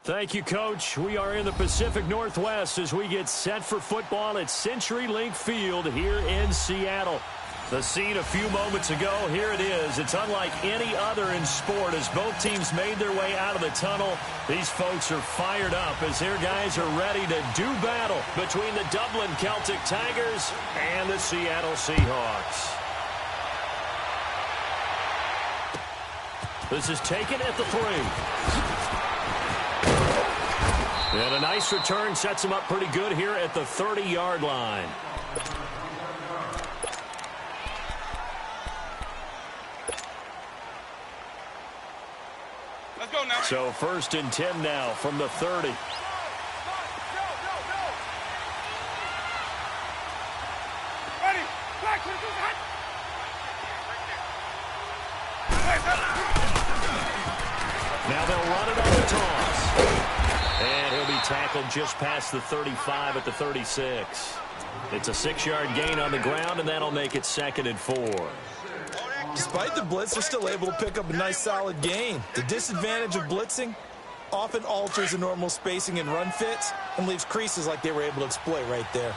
Thank you, Coach. We are in the Pacific Northwest as we get set for football at CenturyLink Field here in Seattle. The scene a few moments ago, here it is. It's unlike any other in sport as both teams made their way out of the tunnel. These folks are fired up as their guys are ready to do battle between the Dublin Celtic Tigers and the Seattle Seahawks. This is taken at the 3. And a nice return sets him up pretty good here at the 30-yard line. Let's go now. So 1st and 10 now from the 30. Ready. Back. Now they'll run it on the toss. And he'll be tackled just past the 35 at the 36. It's a 6-yard gain on the ground, and that'll make it 2nd and 4. Despite the blitz, they're still able to pick up a nice solid gain. The disadvantage of blitzing often alters the normal spacing and run fits and leaves creases like they were able to exploit right there.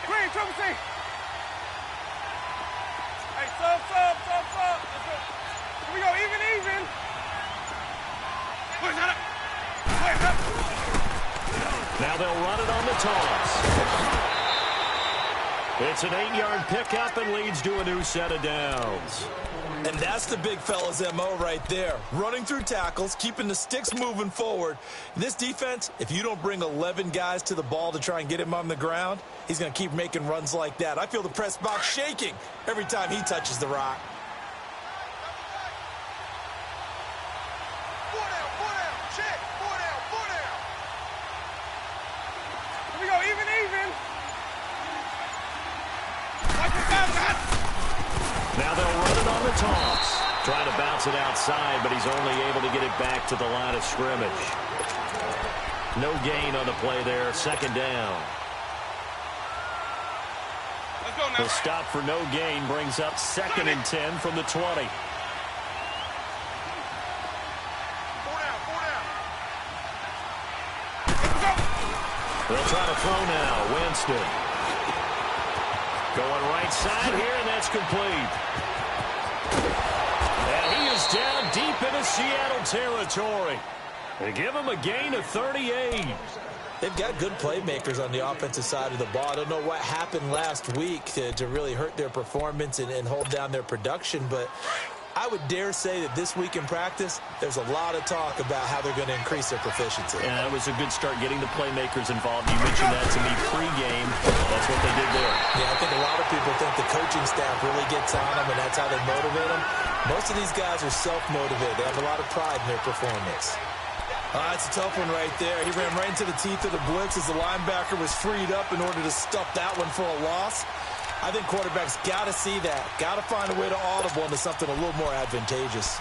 Green, trouble C. Hey, sub. Here we go, even. Now they'll run it on the toss. It's an 8-yard pickup and leads to a new set of downs. And that's the big fella's MO right there. Running through tackles, keeping the sticks moving forward. In this defense, if you don't bring 11 guys to the ball to try and get him on the ground, he's going to keep making runs like that. I feel the press box shaking every time he touches the rock. Here we go, even. Now they'll run it on the toss. Trying to bounce it outside, but he's only able to get it back to the line of scrimmage. No gain on the play there. 2nd down. Let's go now. The stop for no gain brings up 2nd and 10 from the 20. They'll try to throw now. Winston. Going right side here, and that's complete. And he is down deep into Seattle territory. They give him a gain of 38. They've got good playmakers on the offensive side of the ball. I don't know what happened last week to really hurt their performance and hold down their production, but I would dare say that this week in practice, there's a lot of talk about how they're going to increase their proficiency. Yeah, that was a good start getting the playmakers involved. You mentioned that to me pregame. That's what they did there. Yeah, I think a lot of people think the coaching staff really gets on them, and that's how they motivate them. Most of these guys are self-motivated. They have a lot of pride in their performance. That's a tough one right there. He ran right into the teeth of the blitz as the linebacker was freed up in order to stuff that one for a loss. I think quarterbacks got to see that. Got to find a way to audible into something a little more advantageous.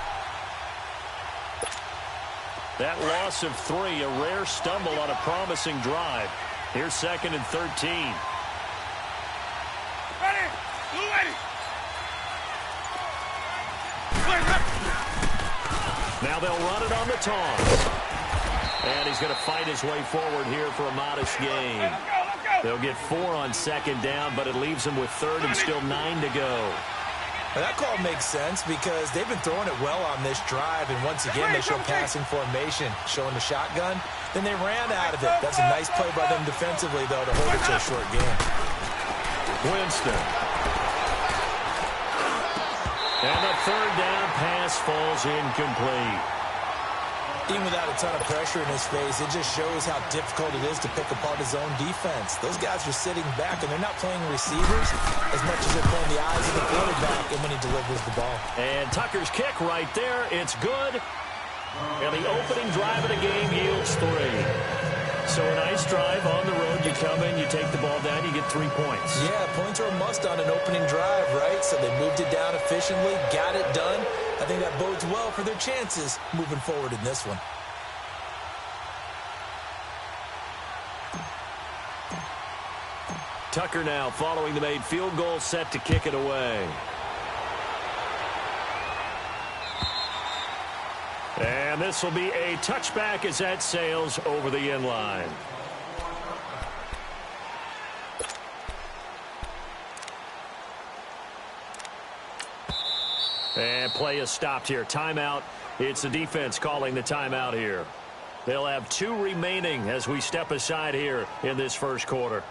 That loss of 3, a rare stumble on a promising drive. Here's 2nd and 13. Ready. Now they'll run it on the toss. And he's going to fight his way forward here for a modest gain. Let's go. They'll get 4 on 2nd down, but it leaves them with 3rd and still 9 to go. Well, that call makes sense because they've been throwing it well on this drive, and once again they show passing formation, showing the shotgun. Then they ran out of it. That's a nice play by them defensively, though, to hold it to a short game. Winston. And the 3rd down pass falls incomplete. Even without a ton of pressure in his face, it just shows how difficult it is to pick apart his own defense. Those guys are sitting back, and they're not playing receivers as much as they're playing the eyes of the quarterback and when he delivers the ball. And Tucker's kick right there. It's good. And the opening drive of the game yields 3. So a nice drive on the road. You come in, you take the ball down, you get 3 points. Yeah, points are a must on an opening drive, right? So they moved it down efficiently, got it done. I think that bodes well for their chances moving forward in this one. Tucker now following the made field goal, set to kick it away. And this will be a touchback as that sails over the end line. And play is stopped here. Timeout. It's the defense calling the timeout here. They'll have 2 remaining as we step aside here in this first quarter.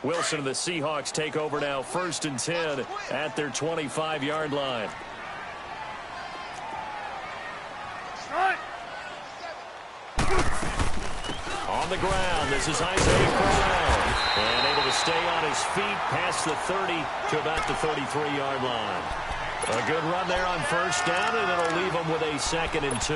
Wilson and the Seahawks take over now, 1st and 10 at their 25-yard line. On the ground, this is Isaiah Crowell. And able to stay on his feet past the 30 to about the 33-yard line. A good run there on 1st down, and it'll leave them with a 2nd and 2.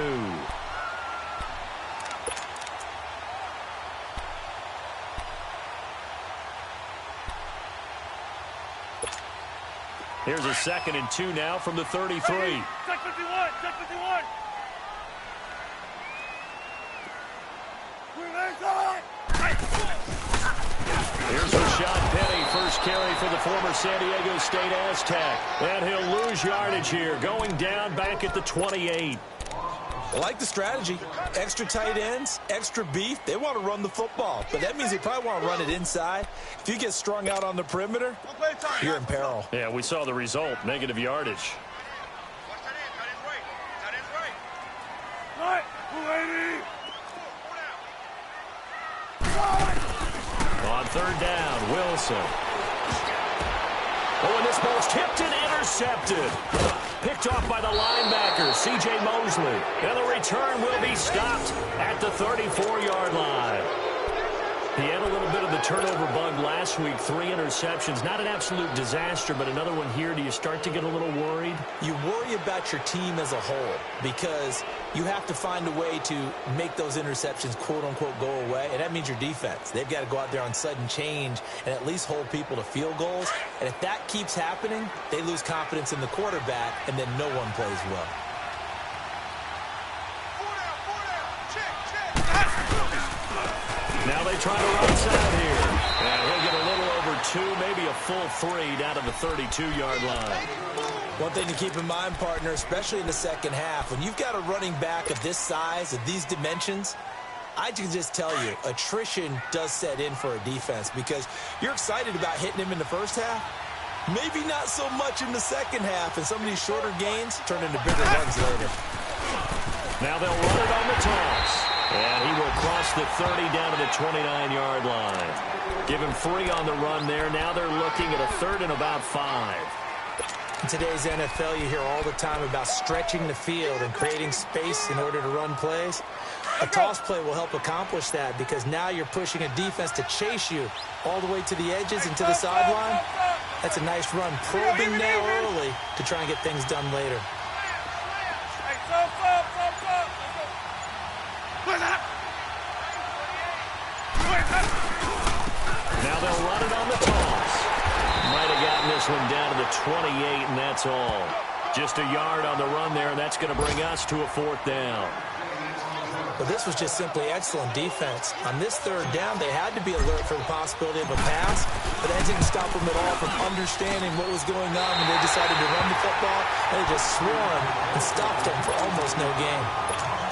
Here's a 2nd and 2 now from the 33. Check 51, check 51. Here's Rashad Penny, first carry for the former San Diego State Aztec. And he'll lose yardage here, going down back at the 28. I like the strategy. Extra tight ends, extra beef. They want to run the football, but that means they probably want to run it inside. If you get strung out on the perimeter, you're in peril. Yeah, we saw the result, negative yardage. On 3rd down, Wilson. Oh, and this ball's tipped and intercepted. Picked off by the linebacker, C.J. Mosley. And the return will be stopped at the 34-yard line. He had a little bit of the turnover bug last week, 3 interceptions. Not an absolute disaster, but another one here. Do you start to get a little worried? You worry about your team as a whole because you have to find a way to make those interceptions, quote-unquote, go away, and that means your defense. They've got to go out there on sudden change and at least hold people to field goals. And if that keeps happening, they lose confidence in the quarterback, and then no one plays well. Now they try to run side here. And he'll get a little over 2, maybe a full 3 down to the 32-yard line. One thing to keep in mind, partner, especially in the second half, when you've got a running back of this size, of these dimensions, I can just tell you, attrition does set in for a defense because you're excited about hitting him in the first half. Maybe not so much in the second half, and some of these shorter gains turn into bigger runs later. Now they'll run it on the toss. And he will cross the 30 down to the 29-yard line. Give him 3 on the run there. Now they're looking at a 3rd and about 5. In today's NFL, you hear all the time about stretching the field and creating space in order to run plays. A toss play will help accomplish that because now you're pushing a defense to chase you all the way to the edges and to the sideline. That's a nice run, probing now early to try and get things done later. Now they'll run it on the toss. Might have gotten this one down to the 28, and that's all. Just a yard on the run there, and that's going to bring us to a 4th down. But this was just simply excellent defense. On this 3rd down, they had to be alert for the possibility of a pass, but that didn't stop them at all from understanding what was going on when they decided to run the football. They just swarmed and stopped them for almost no gain.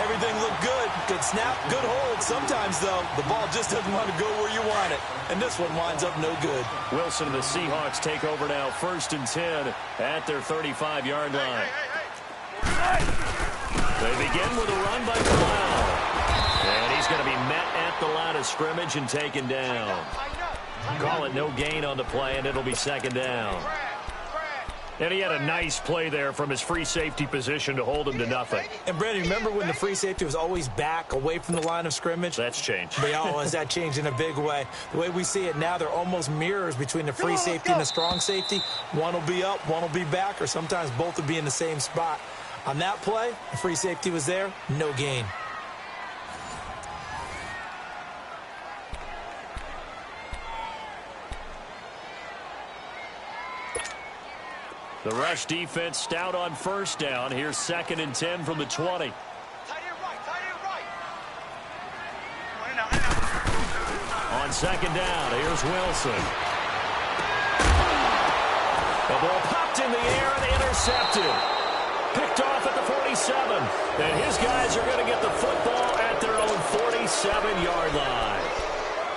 Everything looked good. Good snap, good hold. Sometimes, though, the ball just doesn't want to go where you want it. And this one winds up no good. Wilson and the Seahawks take over now, 1st and 10 at their 35-yard line. They begin with a run by Crowell. And he's going to be met at the line of scrimmage and taken down. Call it no gain on the play, and it'll be 2nd down. And he had a nice play there from his free safety position to hold him to nothing. And, Brandon, remember when the free safety was always back away from the line of scrimmage? That's changed. But has that changed in a big way? The way we see it now, they're almost mirrors between the free safety and the strong safety. One will be up, one will be back, or sometimes both will be in the same spot. On that play, the free safety was there, no gain. The rush defense stout on 1st down. Here's 2nd and 10 from the 20. On second down, here's Wilson. The ball popped in the air and intercepted. Picked off at the 47. And his guys are going to get the football at their own 47-yard line.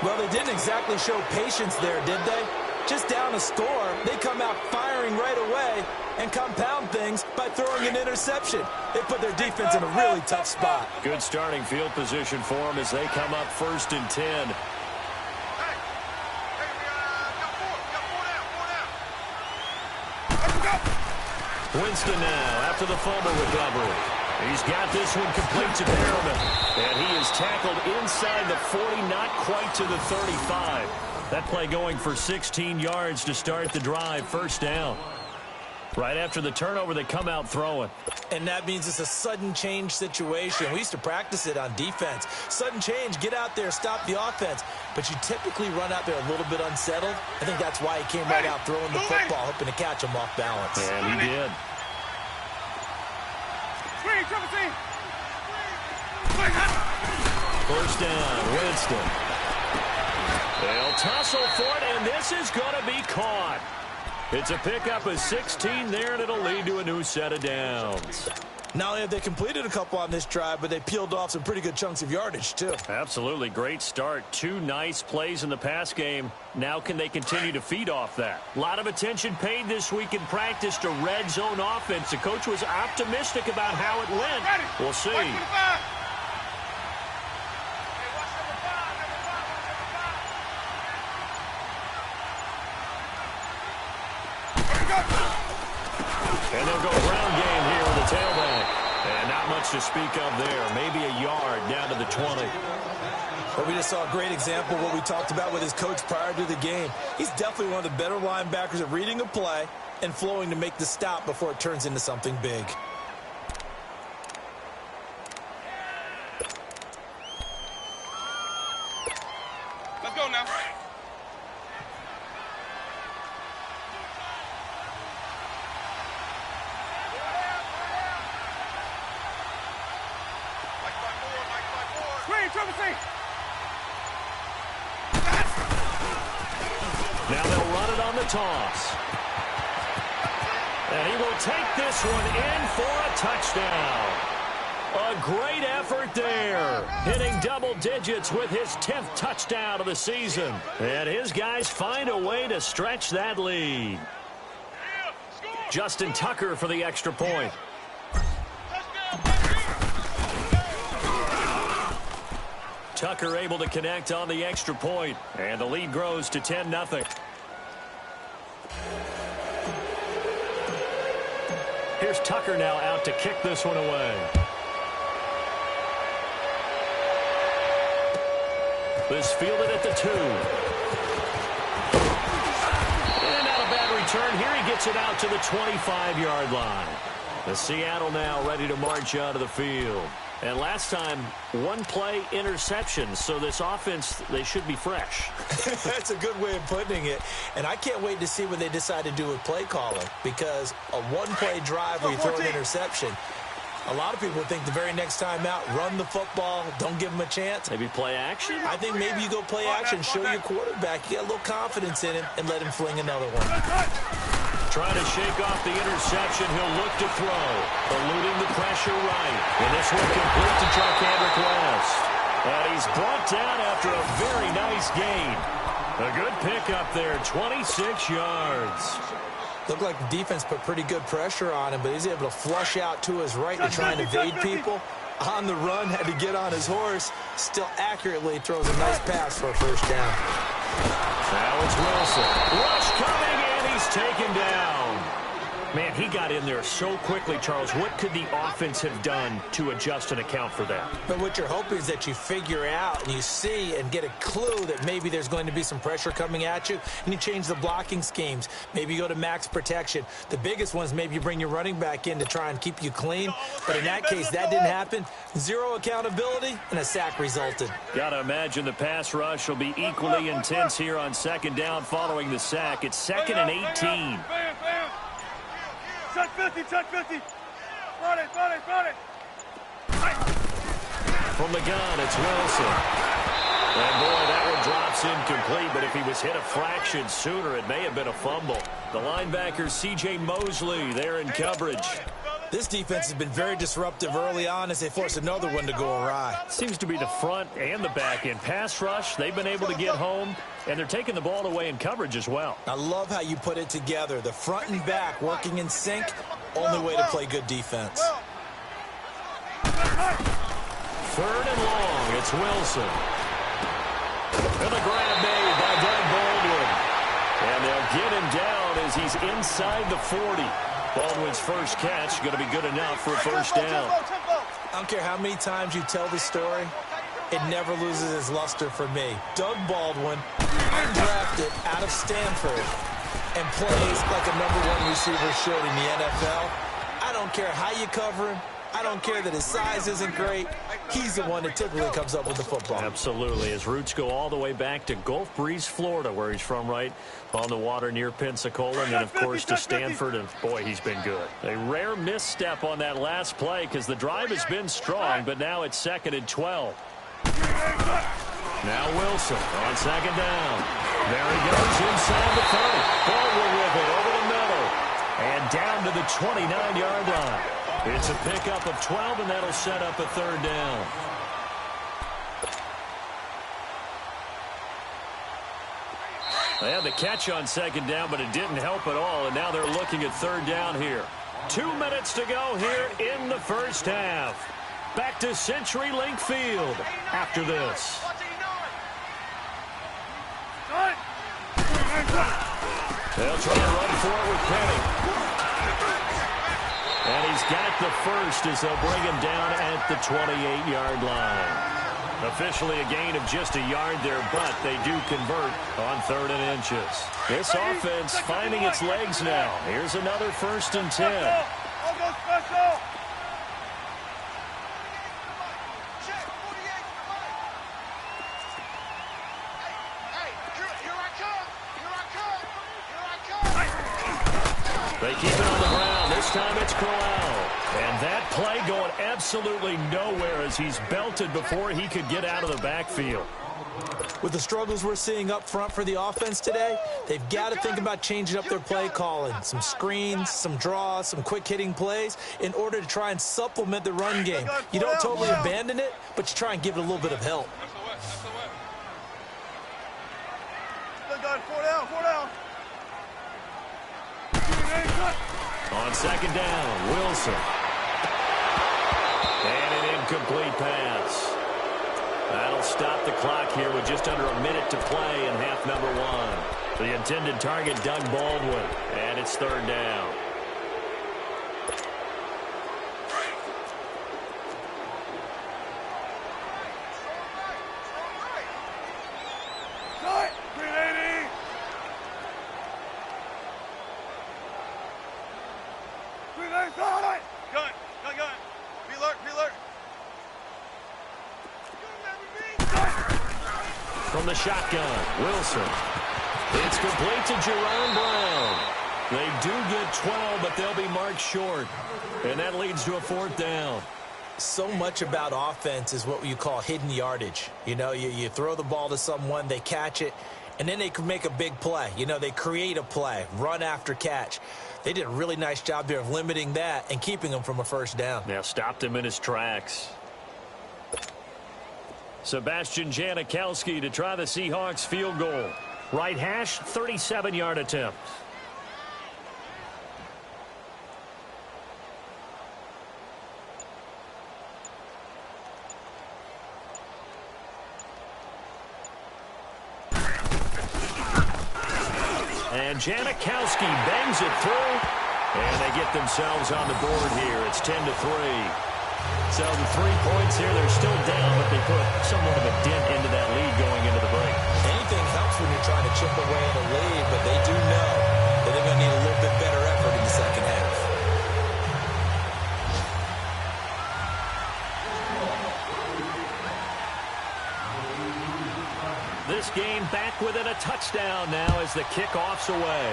Well, they didn't exactly show patience there, did they? Just down a score, they come out firing right away and compound things by throwing an interception. They put their defense in a really tough spot. Good starting field position for them as they come up 1st and 10. Winston now after the fumble recovery. He's got this one complete to Perriman. And he is tackled inside the 40, not quite to the 35. That play going for 16 yards to start the drive. 1st down. Right after the turnover, they come out throwing. And that means it's a sudden change situation. We used to practice it on defense. Sudden change, get out there, stop the offense. But you typically run out there a little bit unsettled. I think that's why he came right out throwing the football, hoping to catch him off balance. And he did. First down, Winston. They'll tussle for it, and this is going to be caught. It's a pickup of 16 there, and it'll lead to a new set of downs. Not only have they completed a couple on this drive, but they peeled off some pretty good chunks of yardage, too. Absolutely. Great start. 2 nice plays in the pass game. Now can they continue to feed off that? A lot of attention paid this week in practice to red zone offense. The coach was optimistic about how it went. We'll see. And they'll go ground game here with the tailback. And not much to speak of there. Maybe a yard down to the 20. But we just saw a great example of what we talked about with his coach prior to the game. He's definitely one of the better linebackers at reading a play and flowing to make the stop before it turns into something big. Let's go now. Now they'll run it on the toss. And he will take this one in for a touchdown. A great effort there. Hitting double digits with his 10th touchdown of the season. And his guys find a way to stretch that lead. Justin Tucker for the extra point. Tucker able to connect on the extra point, and the lead grows to 10-0. Here's Tucker now out to kick this one away. This fielded at the 2. And not a bad return here. He gets it out to the 25-yard line. The Seattle now ready to march out of the field. And last time, 1-play interception, so this offense, they should be fresh. That's a good way of putting it. And I can't wait to see what they decide to do with play calling, because a 1-play drive where you throw an interception, a lot of people think the very next time out, run the football, don't give them a chance. Maybe play action? I think maybe you go play action, show your quarterback, you got a little confidence in him, and let him fling another one. Trying to shake off the interception. He'll look to throw. Eluding the pressure right. And this one complete to Charkandrick West. And he's brought down after a very nice gain. A good pickup there, 26 yards. Looked like the defense put pretty good pressure on him, but he's able to flush out to his right to try and evade people. On the run, had to get on his horse. Still accurately throws a nice pass for a first down. Now it's Wilson. Rush coming, and he's taken down. Man, he got in there so quickly, Charles. What could the offense have done to adjust and account for that? But what you're hoping is that you figure out and you see and get a clue that maybe there's going to be some pressure coming at you, and you change the blocking schemes. Maybe you go to max protection. The biggest one is maybe you bring your running back in to try and keep you clean. But in that case, that didn't happen. Zero accountability, and a sack resulted. Got to imagine the pass rush will be equally intense here on second down following the sack. It's 2nd and 18. Check 50, check 50. Run it, run it, run it. From the gun, it's Wilson. And boy, that will drop pass incomplete, but if he was hit a fraction sooner, it may have been a fumble. The linebacker, C.J. Mosley, there in coverage. This defense has been very disruptive early on as they force another one to go awry. Seems to be the front and the back end. Pass rush, they've been able to get home, and they're taking the ball away in coverage as well. I love how you put it together. The front and back working in sync, only way to play good defense. 3rd and long, it's Wilson. And the grab made by Doug Baldwin. And they'll get him down as he's inside the 40. Baldwin's first catch going to be good enough for a first down. I don't care how many times you tell the story, it never loses its luster for me. Doug Baldwin, undrafted out of Stanford, and plays like a #1 receiver should in the NFL. I don't care how you cover him. I don't care that his size isn't great. He's the one that typically comes up with the football. Absolutely. His roots go all the way back to Gulf Breeze, Florida, where he's from, right on the water near Pensacola, and then, of course, to Stanford. And, boy, he's been good. A rare misstep on that last play because the drive has been strong, but now it's 2nd and 12. Now Wilson on 2nd down. There he goes inside the 30. Baldwin with it over the middle. And down to the 29-yard line. It's a pickup of 12, and that'll set up a 3rd down. They had the catch on 2nd down, but it didn't help at all, and now they're looking at 3rd down here. 2 minutes to go here in the first half. Back to CenturyLink Field after this. They'll try to run for it with Penny. And he's got the first as they'll bring him down at the 28-yard line. Officially a gain of just a yard there, but they do convert on 3rd and inches. This offense finding its legs now. Here's another 1st and 10. They keep it on the ground. This time it's Corral. And that play going absolutely nowhere as he's belted before he could get out of the backfield. With the struggles we're seeing up front for the offense today, they've got to think about changing up their play calling. Some screens, some draws, some quick-hitting plays in order to try and supplement the run game. You don't totally abandon it, but you try and give it a little bit of help. On 2nd down, Wilson. And an incomplete pass. That'll stop the clock here with just under a minute to play in half number 1. The intended target, Doug Baldwin. And it's 3rd down. From the shotgun, Wilson. It's complete to Jerome Brown. They do get 12, but they'll be marked short. And that leads to a 4th down. So much about offense is what you call hidden yardage. You know, you throw the ball to someone, they catch it, and then they can make a big play. You know, they create a play, run after catch. They did a really nice job there of limiting that and keeping him from a 1st down. Now stopped him in his tracks. Sebastian Janikowski to try the Seahawks field goal. Right hash, 37-yard attempt. And Janikowski bangs it through. And they get themselves on the board here. It's 10-3. So the 3 points here, they're still down, but they put somewhat of a dent into that lead going into the break. Anything helps when you're trying to chip away at a lead, but they do know that they're going to need a little bit better effort in the second half. This game back within a touchdown now as the kickoff's away.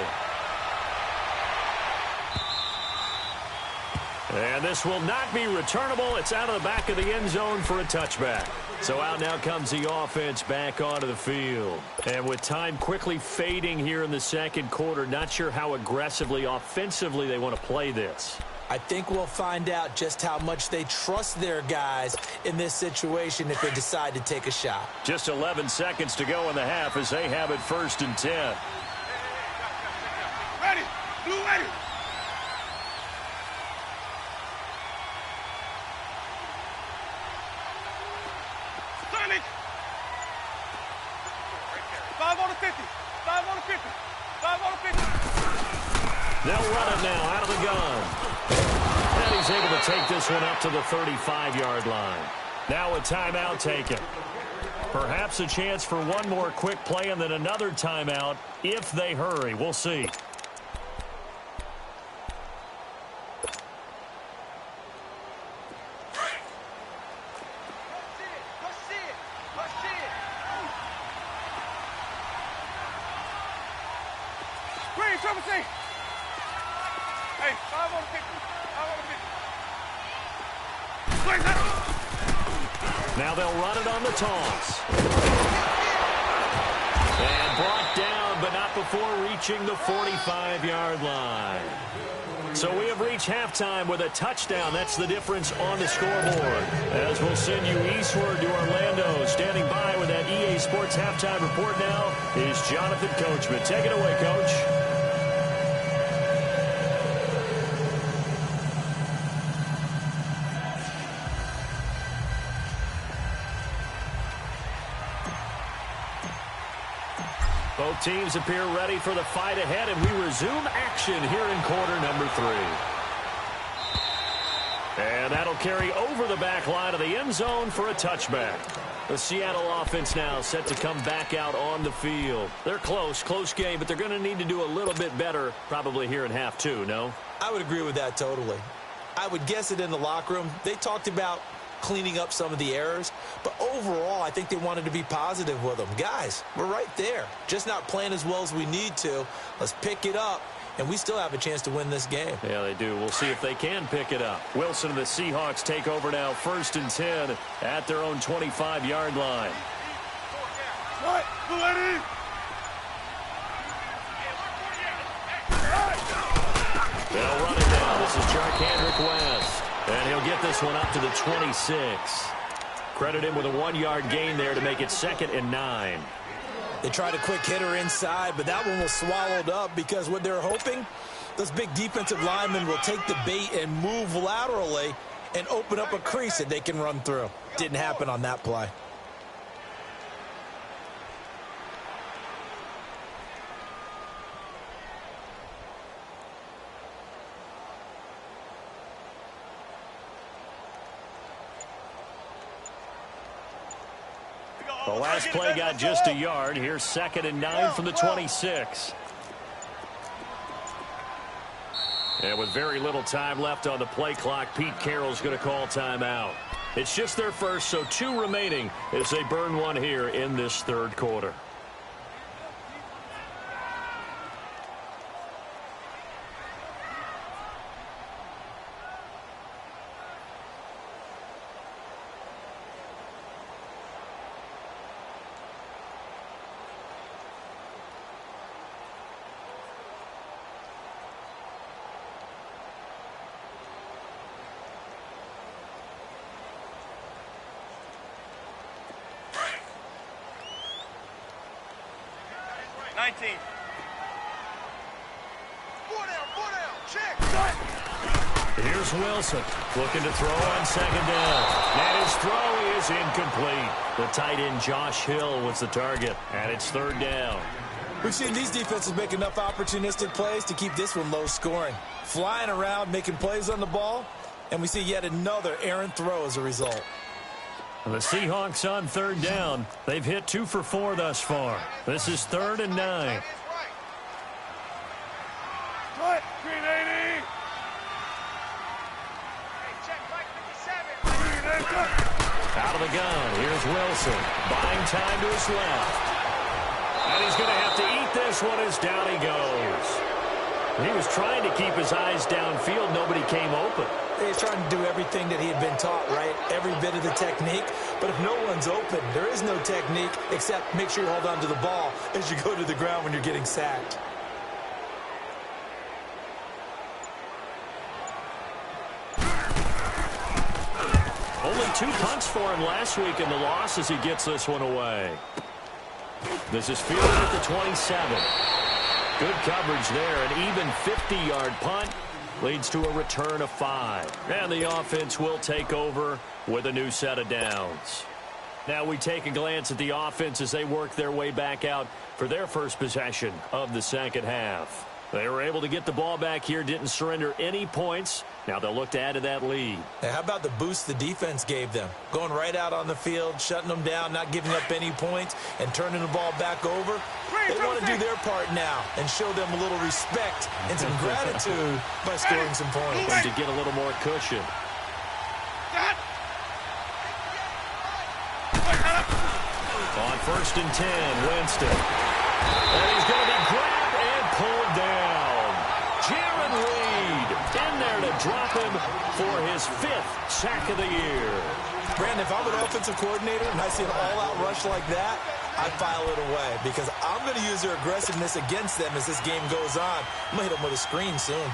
And this will not be returnable. It's out of the back of the end zone for a touchback. So out now comes the offense back onto the field. And with time quickly fading here in the second quarter, not sure how aggressively, offensively they want to play this. I think we'll find out just how much they trust their guys in this situation if they decide to take a shot. Just 11 seconds to go in the half as they have it 1st and 10. Ready. Blue ready. Sonic. 5 on the 50. 5 on the 50. 5 on the 50. They'll run it now out of the gun. And he's able to take this one up to the 35-yard line. Now a timeout taken. Perhaps a chance for one more quick play and then another timeout if they hurry. We'll see. Green, Trevor C. Hey, 5 on the 50. 5 on the 50. Now they'll run it on the toss. And brought down, but not before reaching the 45-yard line. So we have reached halftime with a touchdown. That's the difference on the scoreboard. As we'll send you eastward to Orlando. Standing by with that EA Sports halftime report now is Jonathan Coachman. Take it away, Coach. Both teams appear ready for the fight ahead, and we resume action here in quarter number 3. And that'll carry over the back line of the end zone for a touchback. The Seattle offense now set to come back out on the field. They're close game, but they're going to need to do a little bit better probably here in half 2, no? I would agree with that totally. I would guess it in the locker room. They talked about cleaning up some of the errors, but overall I think they wanted to be positive with them. Guys, we're right there, just not playing as well as we need to. Let's pick it up, and we still have a chance to win this game. Yeah, they do. We'll see if they can pick it up. Wilson and the Seahawks take over now 1st and 10 at their own 25-yard line. What? Ready? They'll run it now. This is Jarkandrick West. And he'll get this one up to the 26. Credit him with a 1-yard gain there to make it 2nd and 9. They tried a quick hitter inside, but that one was swallowed up because what they're hoping, those big defensive linemen will take the bait and move laterally and open up a crease that they can run through. Didn't happen on that play. The last play got just a yard. Here's 2nd and 9 from the 26. And with very little time left on the play clock, Pete Carroll's going to call timeout. It's just their first, so 2 remaining as they burn one here in this 3rd quarter. Here's Wilson looking to throw on 2nd down. And his throw is incomplete. The tight end Josh Hill was the target, and it's 3rd down. We've seen these defenses make enough opportunistic plays to keep this one low scoring. Flying around, making plays on the ball, and we see yet another errant throw as a result. The Seahawks on 3rd down. They've hit 2 for 4 thus far. This is 3rd and 9. What? Green 80. Out of the gun. Here's Wilson. Buying time to his left. And he's going to have to eat this one as down he goes. He was trying to keep his eyes downfield. Nobody came open. He's trying to do everything that he had been taught, right? Every bit of the technique. But if no one's open, there is no technique except make sure you hold on to the ball as you go to the ground when you're getting sacked. Only 2 punts for him last week in the loss as he gets this one away. This is fielded at the 27. Good coverage there. An even 50-yard punt leads to a return of 5. And the offense will take over with a new set of downs. Now we take a glance at the offense as they work their way back out for their first possession of the second half. They were able to get the ball back here, didn't surrender any points. Now they'll look to add to that lead. Hey, how about the boost the defense gave them? Going right out on the field, shutting them down, not giving up any points, and turning the ball back over. They want to do their part now and show them a little respect and some gratitude by scoring some points. And to get a little more cushion. On 1st and 10, Winston. And he's going to be grabbed and pulled down. Jaron Reed in there to drop him for his 5th sack of the year. Brandon, if I'm an offensive coordinator and I see an all-out rush like that, I file it away because I'm going to use their aggressiveness against them as this game goes on. I'm going to hit them with a screen soon.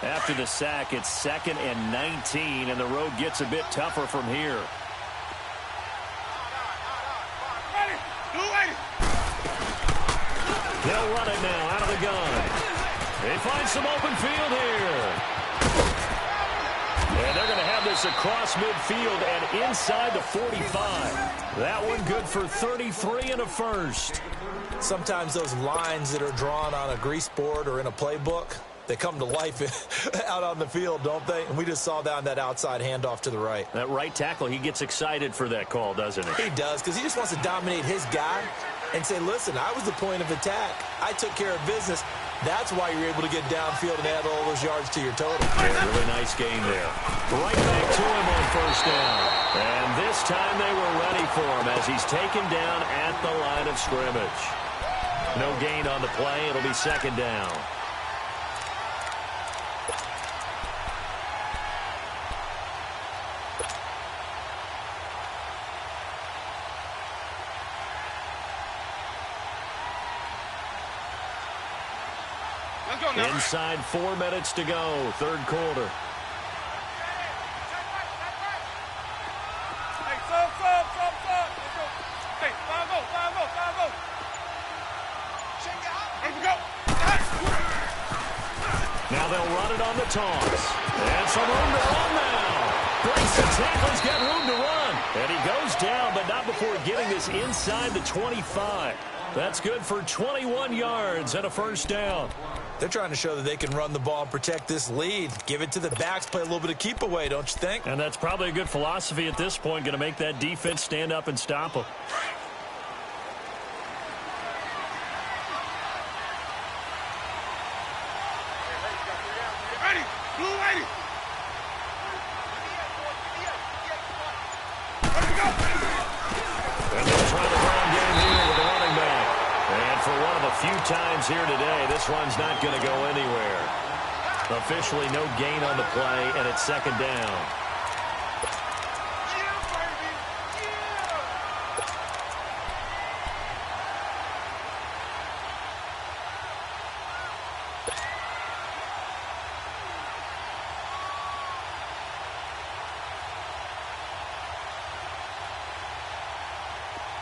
After the sack, it's 2nd and 19, and the road gets a bit tougher from here. They'll run it now out of the gun. They find some open field here. And they're going to have this across midfield and inside the 45. That one good for 33 and a first. Sometimes those lines that are drawn on a grease board or in a playbook, they come to life out on the field, don't they? And we just saw that on that outside handoff to the right. That right tackle, he gets excited for that call, doesn't he? He does, because he just wants to dominate his guy and say, listen, I was the point of attack. I took care of business. That's why you're able to get downfield and add all those yards to your total. Yeah, really nice game there. Right back to him on 1st down. And this time they were ready for him as he's taken down at the line of scrimmage. No gain on the play. It'll be 2nd down. Inside 4 minutes to go, 3rd quarter. Hey, sub. Hey, 5-0. Here we go. Now they'll run it on the toss. And some room to run now. Breaks the tackle. He's got room to run. And he goes down, but not before getting this inside the 25. That's good for 21 yards and a 1st down. They're trying to show that they can run the ball and protect this lead. Give it to the backs, play a little bit of keep away, don't you think? And that's probably a good philosophy at this point, going to make that defense stand up and stop them. Ready, blue lady. Let's go. And they'll try the ground game here with the running back. And for one of a few times here today, this one's not going to go anywhere. Officially no gain on the play, and it's 2nd down.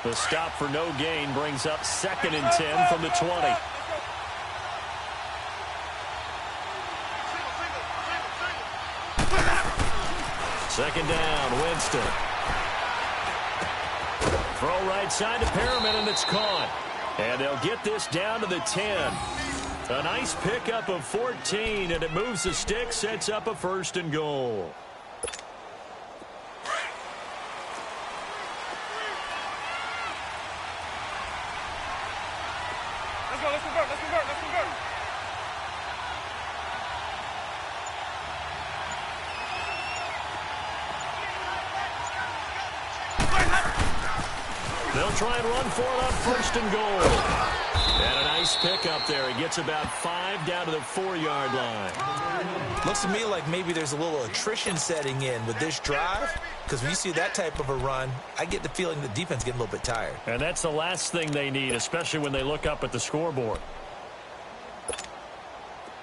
The stop for no gain brings up 2nd and 10 from the 20. Second down, Winston. Throw right side to Perriman, and it's caught. And they'll get this down to the 10. A nice pickup of 14, and it moves the stick, sets up a 1st and goal. Let's convert. They'll try and run for it on first and goal. And a nice pickup there. He gets about 5 down to the 4-yard line. Looks to me like maybe there's a little attrition setting in with this drive, because when you see that type of a run, I get the feeling the defense getting a little bit tired. And that's the last thing they need, especially when they look up at the scoreboard.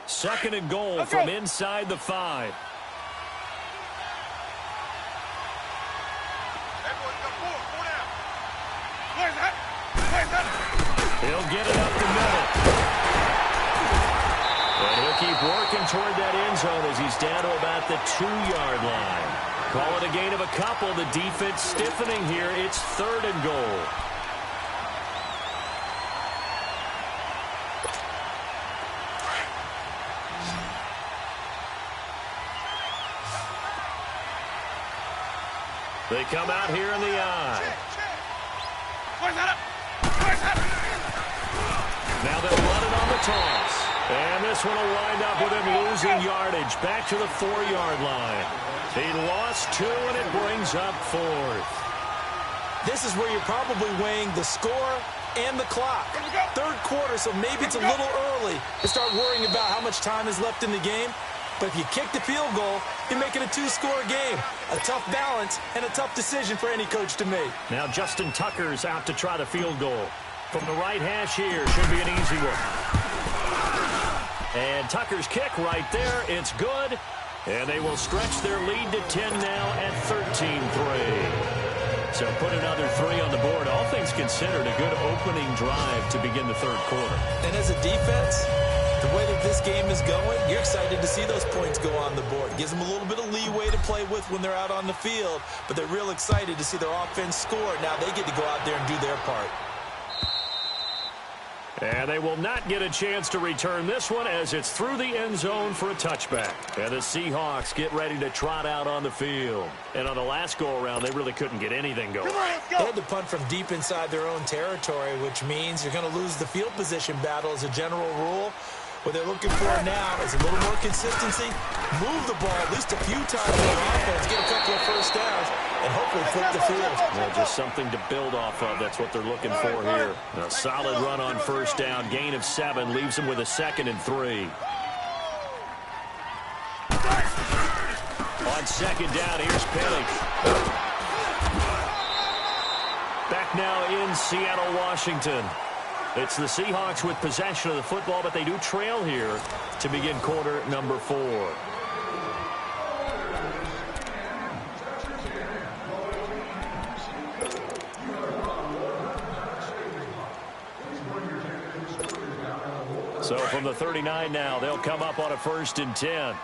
Second and goal from inside the 5. He'll get it up the middle. And he'll keep working toward that end zone as he's down to about the 2-yard line. Call it a gain of a couple. The defense stiffening here. It's third and goal. They come out here in the eye. Now they'll run it on the toss. And this one will wind up with him losing yardage back to the 4-yard line. He lost 2, and it brings up 4th. This is where you're probably weighing the score and the clock. Third quarter, so maybe it's a little early to start worrying about how much time is left in the game. But if you kick the field goal, you make it a 2-score game. A tough balance and a tough decision for any coach to make. Now Justin Tucker's out to try the field goal. From the right hash here, should be an easy one. And Tucker's kick right there, it's good. And they will stretch their lead to 10 now at 13-3. So put another 3 on the board. All things considered, a good opening drive to begin the third quarter. And as a defense, the way that this game is going, you're excited to see those points go on the board. Gives them a little bit of leeway to play with when they're out on the field, but they're real excited to see their offense score. Now they get to go out there and do their part. And they will not get a chance to return this one as it's through the end zone for a touchback. And the Seahawks get ready to trot out on the field. And on the last go-around, they really couldn't get anything going. They had to punt from deep inside their own territory, which means you're going to lose the field position battle as a general rule. What they're looking for now is a little more consistency, move the ball at least a few times on offense, get a couple of first downs, and hopefully flip the field. Well, just something to build off of. That's what they're looking for here. A solid run on first down. Gain of 7 leaves them with a 2nd and 3. On second down, here's Penny. Back now in Seattle, Washington. It's the Seahawks with possession of the football, but they do trail here to begin quarter number 4. So from the 39 now, they'll come up on a 1st and 10.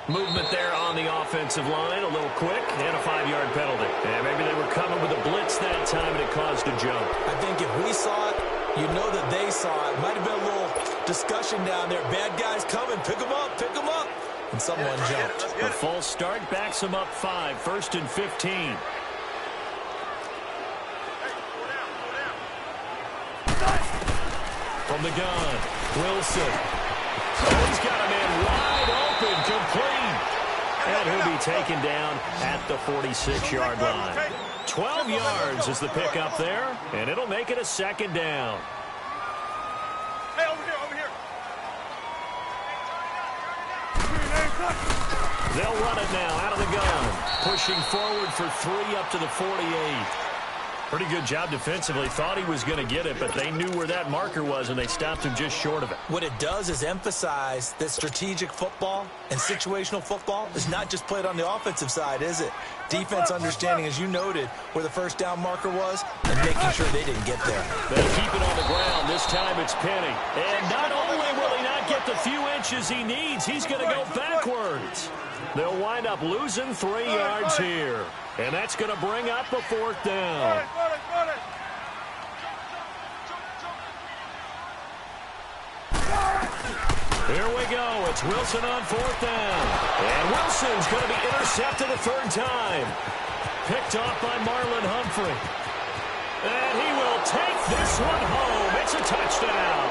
Movement there on the offensive line, a little quick, and a 5-yard penalty. And maybe they were coming with a blitz that time, and it caused a jump. I think if we saw it, you know that they saw it. Might have been a little discussion down there. Bad guys coming, pick them up, and someone jumped. A false start backs them up 5, 1st and 15. From the gun, Wilson. Oh, he's got a man wide open, complete. And he'll be taken down at the 46-yard line. 12 yards is the pickup there, and it'll make it a 2nd down. Hey, over here. They'll run it now out of the gun. Pushing forward for 3 up to the 48. Pretty good job defensively. Thought he was going to get it, but they knew where that marker was, and they stopped him just short of it. What it does is emphasize that strategic football and situational football is not just played on the offensive side, is it? Defense understanding, as you noted, where the first down marker was and making sure they didn't get there. They keep it on the ground. This time it's Penny. And not only will he not get the few inches he needs, he's going to go backwards. They'll wind up losing 3 yards here. And that's going to bring up a 4th down. Here we go. It's Wilson on 4th down. And Wilson's going to be intercepted a 3rd time. Picked off by Marlon Humphrey. And he will take this one home. It's a touchdown.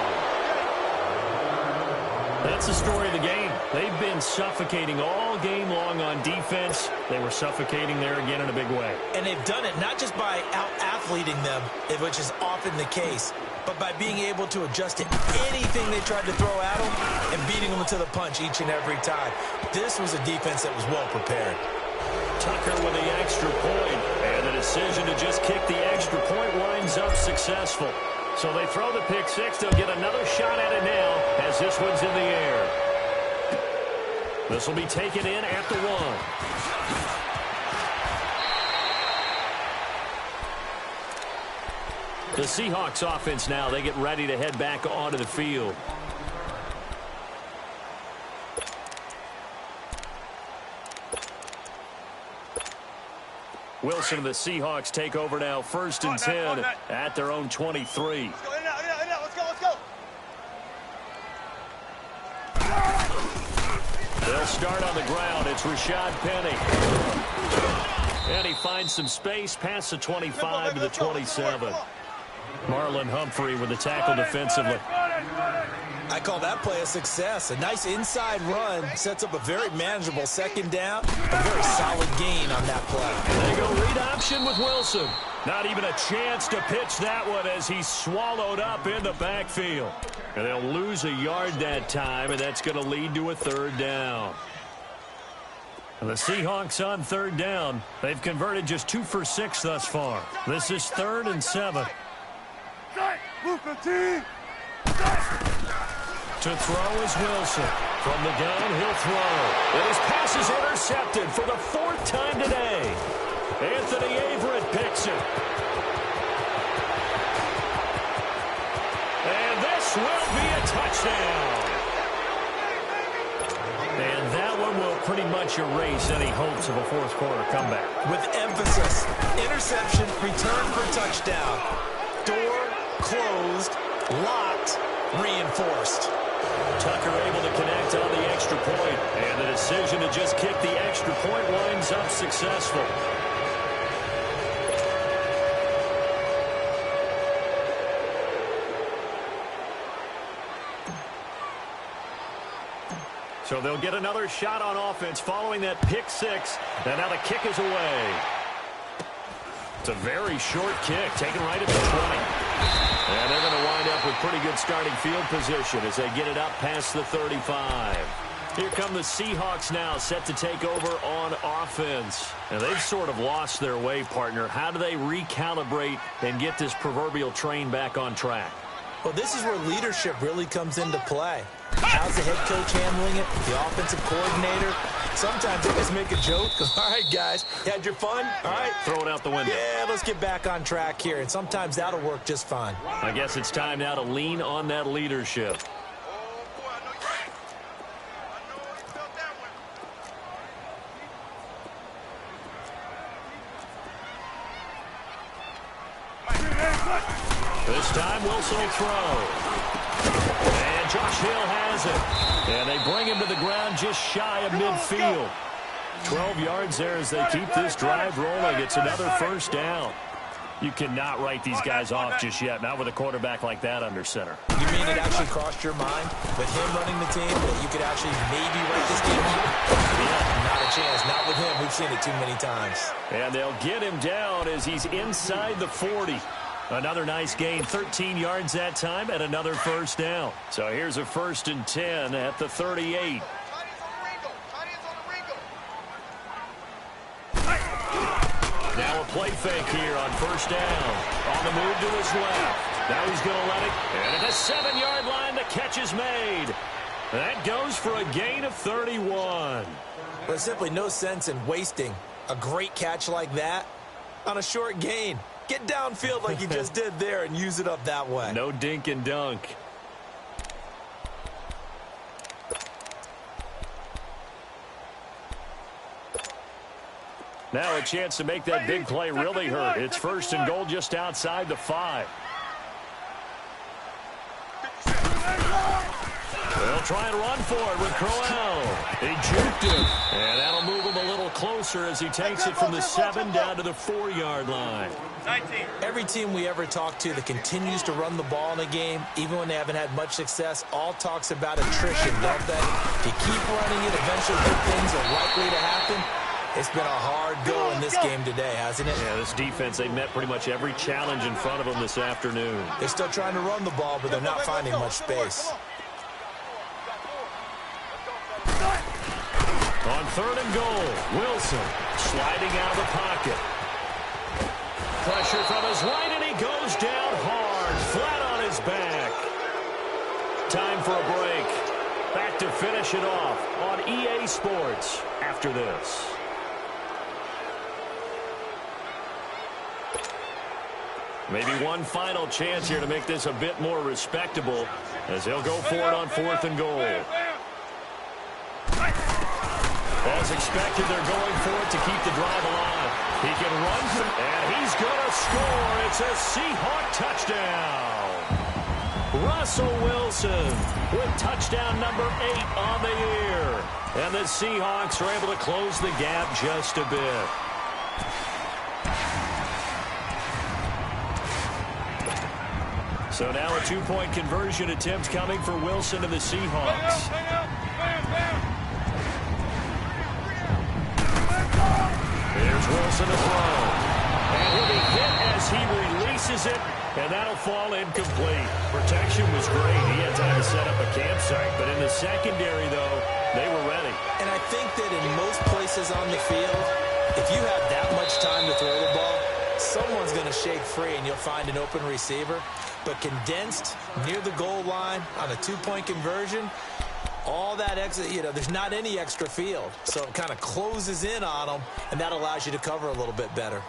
That's the story of the game. They've been suffocating all game long on defense. They were suffocating there again in a big way. And they've done it not just by out-athleting them, which is often the case, but by being able to adjust to anything they tried to throw at them and beating them to the punch each and every time. This was a defense that was well prepared. Tucker with the extra point, and the decision to just kick the extra point winds up successful. So they throw the pick six. They'll get another shot at it now as this one's in the air. This will be taken in at the 1. The Seahawks offense now, they get ready to head back onto the field. Wilson and the Seahawks take over now, 1st and 10 at their own 23. Let's go, in and out, let's go, let's go. They'll start on the ground. It's Rashad Penny. And he finds some space past the 25 to the 27. Marlon Humphrey with the tackle defensively. I call that play a success. A nice inside run sets up a very manageable 2nd down. A very solid gain on that play. They go read option with Wilson. Not even a chance to pitch that one as he's swallowed up in the backfield. And they'll lose a yard that time, and that's going to lead to a 3rd down. And the Seahawks on 3rd down. They've converted just 2 for 6 thus far. This is 3rd and 7. To throw is Wilson. From the gun, he'll throw. And his pass is intercepted for the 4th time today. Anthony Averett picks it. And this will be a touchdown. And that one will pretty much erase any hopes of a 4th quarter comeback. With emphasis, interception, return for touchdown. Door closed, locked, reinforced. Tucker able to connect on the extra point, and the decision to just kick the extra point winds up successful. So they'll get another shot on offense following that pick six, and now the kick is away. It's a very short kick, taken right at the 20. And they're going to wind up with pretty good starting field position as they get it up past the 35. Here come the Seahawks now, set to take over on offense. And they've sort of lost their way, partner. How do they recalibrate and get this proverbial train back on track? Well, this is where leadership really comes into play. How's the head coach handling it? The offensive coordinator? Sometimes they just make a joke. All right, guys, you had your fun? All right. Throw it out the window. Yeah, let's get back on track here. And sometimes that'll work just fine. I guess it's time now to lean on that leadership. This time Wilson will throw. And Josh Hill has it. And they bring him to the ground just shy of midfield. 12 yards there as they keep this drive rolling. It's another 1st down. You cannot write these guys off just yet, not with a quarterback like that under center. You mean it actually crossed your mind with him running the team that you could actually maybe write this game off? Yeah, not a chance. Not with him. We've seen it too many times. And they'll get him down as he's inside the 40. Another nice gain, 13 yards that time, and another 1st down. So here's a 1st and 10 at the 38. Now a play fake here on 1st down. On the move to his left. Now he's going to let it. And at the 7-yard line, the catch is made. That goes for a gain of 31. There's simply no sense in wasting a great catch like that on a short gain. Get downfield like you just did there and use it up that way. No dink and dunk. Now a chance to make that big play really hurt. It's 1st and goal just outside the 5. They'll They'll try and run for it with Crowell. He juked him. And that'll move him a little closer as he takes it from the 7 down to the 4-yard line. 19. Every team we ever talk to that continues to run the ball in a game, even when they haven't had much success, all talks about attrition, don't they? If you keep running it, eventually good things are likely to happen. It's been a hard go in this game today, hasn't it? Yeah, this defense, they met pretty much every challenge in front of them this afternoon. They're still trying to run the ball, but they're not finding much space. On 3rd and goal, Wilson sliding out of the pocket. Pressure from his right, and he goes down hard, flat on his back. Time for a break. Back to finish it off on EA Sports after this. Maybe one final chance here to make this a bit more respectable as they'll go for it on 4th and goal. As expected, they're going for it to keep the drive alive. He can run, and he's going to score. It's a Seahawk touchdown. Russell Wilson with touchdown number 8 on the year. And the Seahawks are able to close the gap just a bit. So now a 2-point conversion attempt coming for Wilson and the Seahawks. Here's Wilson to throw. And he'll be hit as he releases it, and that'll fall incomplete. Protection was great. He had time to set up a campsite, but in the secondary, though, they were ready. And I think that in most places on the field, if you have that much time to throw the ball, someone's going to shake free and you'll find an open receiver. But condensed near the goal line on a 2-point conversion, all that extra, there's not any extra field. So it kind of closes in on them, and that allows you to cover a little bit better.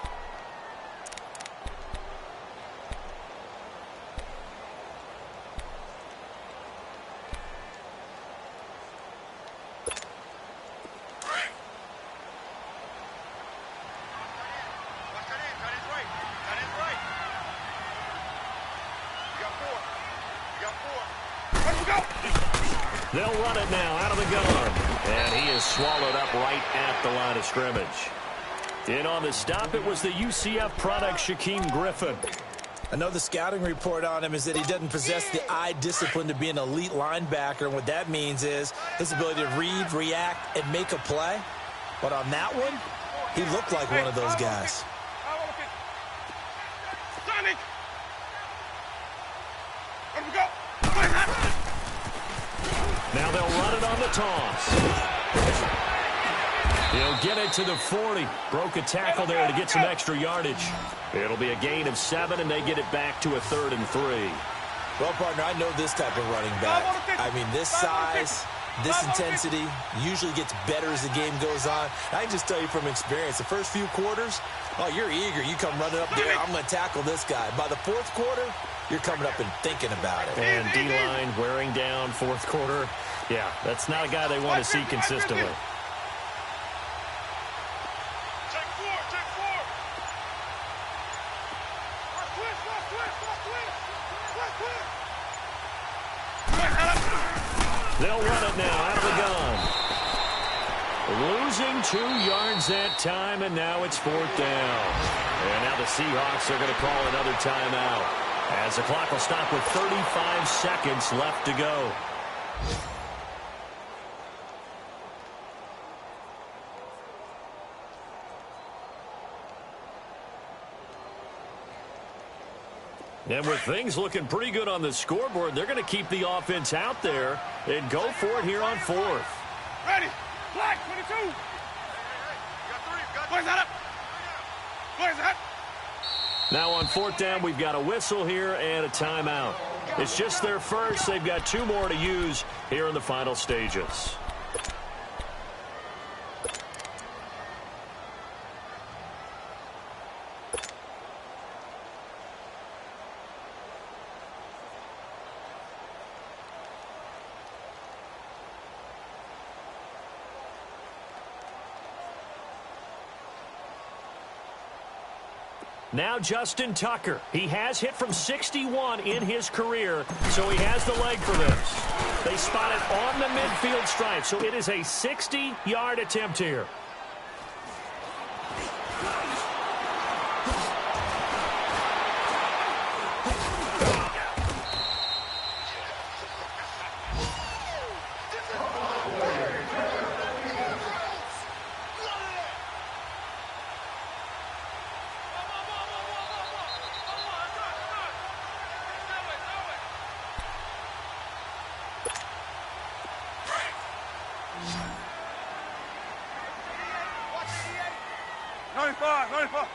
They'll run it now out of the gun. And he is swallowed up right at the line of scrimmage. In on the stop, it was the UCF product, Shaquem Griffin. I know the scouting report on him is that he doesn't possess the eye discipline to be an elite linebacker. And what that means is his ability to read, react, and make a play. But on that one, he looked like one of those guys. Now they'll run it on the toss. He'll get it to the 40. Broke a tackle there to get some extra yardage. It'll be a gain of 7, and they get it back to a 3rd and 3. Well, partner, I know this type of running back. I mean, this size, this intensity usually gets better as the game goes on. I can just tell you from experience, the first few quarters, oh, you're eager. You come running up there, I'm going to tackle this guy. By the 4th quarter, you're coming up and thinking about it. And D-line wearing down 4th quarter. Yeah, that's not a guy they want to see consistently. They'll run it now out of the gun. Losing 2 yards that time, and now it's 4th down. And now the Seahawks are going to call another timeout, as the clock will stop with 35 seconds left to go. And with things looking pretty good on the scoreboard, they're going to keep the offense out there and go for it here on 4th. Ready. Black, 22. Where's that up? Where's that? Now on 4th down, we've got a whistle here and a timeout. It's just their first. They've got 2 more to use here in the final stages. Now Justin Tucker. He has hit from 61 in his career, so he has the leg for this. They spot it on the midfield stripe, so it is a 60-yard attempt here. Ninety-five.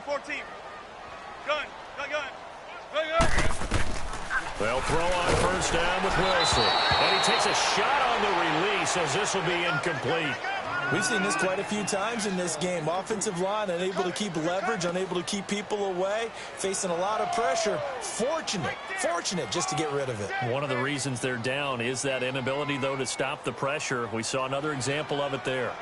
14. Gun. They'll throw on first down with Wilson. And he takes a shot on the release as this will be incomplete. We've seen this quite a few times in this game. Offensive line unable to keep leverage, unable to keep people away, facing a lot of pressure. Fortunate just to get rid of it. One of the reasons they're down is that inability, though, to stop the pressure. We saw another example of it there.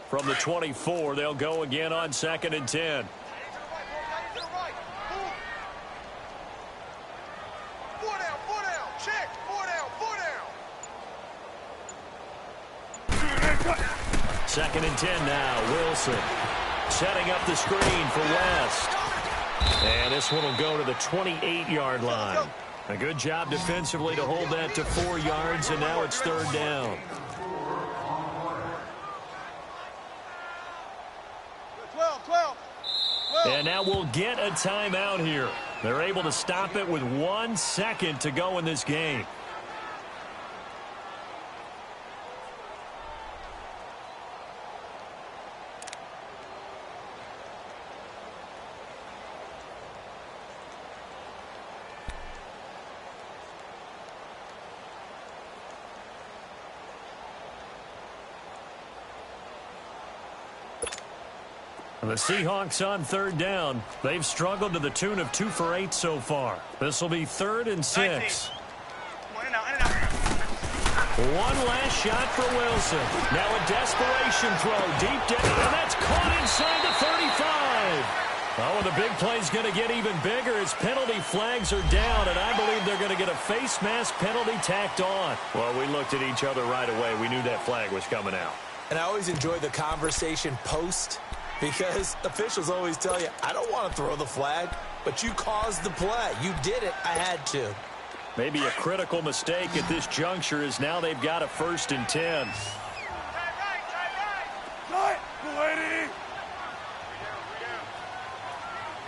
From the 24, they'll go again on 2nd and 10. Second and 10 now. Wilson setting up the screen for West. And this one will go to the 28-yard line. A good job defensively to hold that to 4 yards, and now it's 3rd down. And now we'll get a timeout here. They're able to stop it with 1 second to go in this game. The Seahawks on 3rd down. They've struggled to the tune of 2 for 8 so far. This will be 3rd and 6. One last shot for Wilson. Now a desperation throw deep down, and that's caught inside the 35. Oh, and the big play's going to get even bigger as penalty flags are down, and I believe they're going to get a face mask penalty tacked on. Well, we looked at each other right away. We knew that flag was coming out. And I always enjoy the conversation post, because officials always tell you, I don't want to throw the flag, but you caused the play. You did it. I had to. Maybe a critical mistake at this juncture is now they've got a 1st and 10. Right,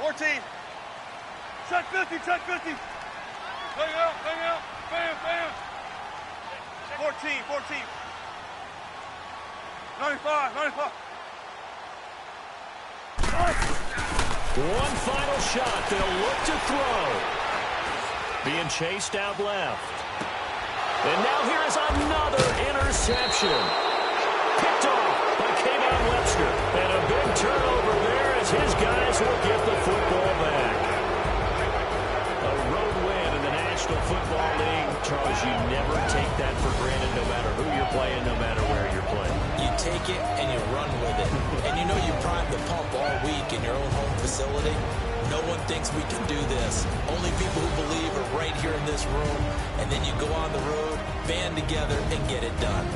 14. Check 50. Hang out. Bam. 14. 95. One final shot. They'll look to throw. Being chased out left. And now here is another interception. Picked off by Kayvon Webster. And a big turnover there as his guys will get the football back. A road win in the National Football League. Charles, you never take that for granted no matter who you're playing, no matter where you're playing. You take it and you run with it. And you know you primed the pump all week in your own home facility. No one thinks we can do this. Only people who believe are right here in this room. And then you go on the road, band together, and get it done.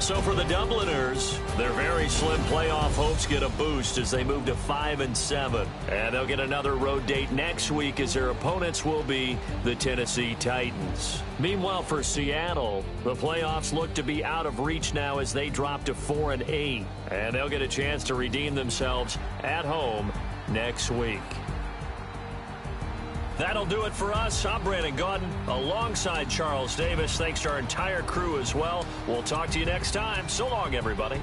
So for the Dubliners, their very slim playoff hopes get a boost as they move to 5-7. And they'll get another road date next week as their opponents will be the Tennessee Titans. Meanwhile, for Seattle, the playoffs look to be out of reach now as they drop to 4-8. And they'll get a chance to redeem themselves at home next week. That'll do it for us. I'm Brandon Gaudin alongside Charles Davis. Thanks to our entire crew as well. We'll talk to you next time. So long, everybody.